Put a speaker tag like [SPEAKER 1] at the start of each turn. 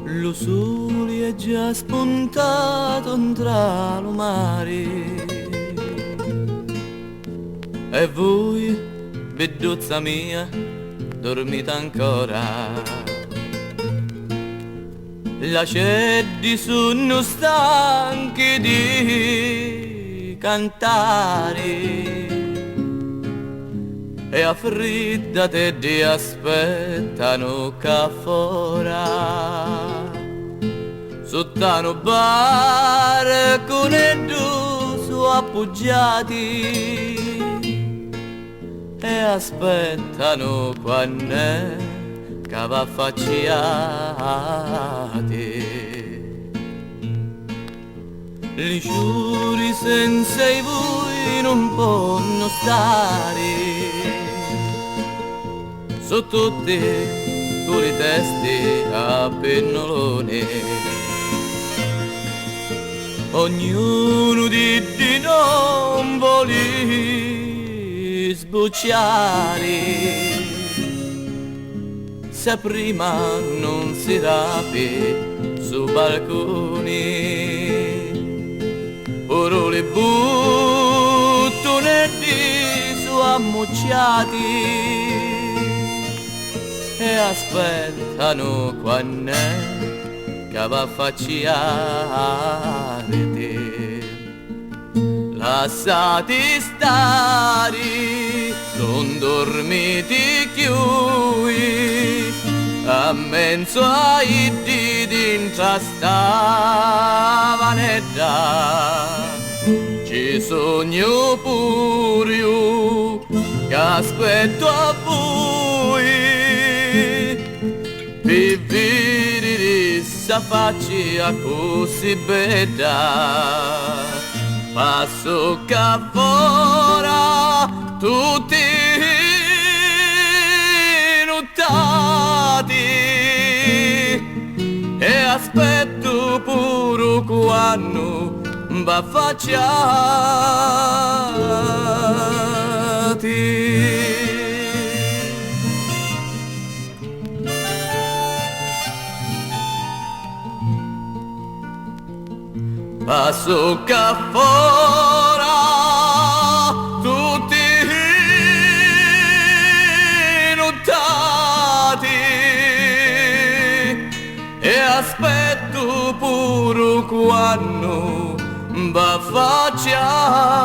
[SPEAKER 1] Lo sole è già spuntato tra lo mare e voi, veduzza mia, dormite ancora. La ceddi sono stanchi di cantare e a fredda te ti aspettano qua fuori. Sottano bar con su appoggiati e aspettano quando che va affacciati. Li giuri senza voi non possono stare, su tutti con le teste a pennolone. Ognuno di non vuole sbucciare, se prima non si rapi su balconi. Ora le buttonetti su ammucciati e aspettano quando che va a affacciare te. Lasciati stare, non dormiti chiui, a mezzo ai diti intrasta vanetta. Ci sogno pure io, che aspetto a voi, vivere sa faccia così bella. Passo qua fuori tutti nottati e aspetto pure quando va affacciati. Passo qua fuori tutti nottati e aspetto pure quando va affacciati.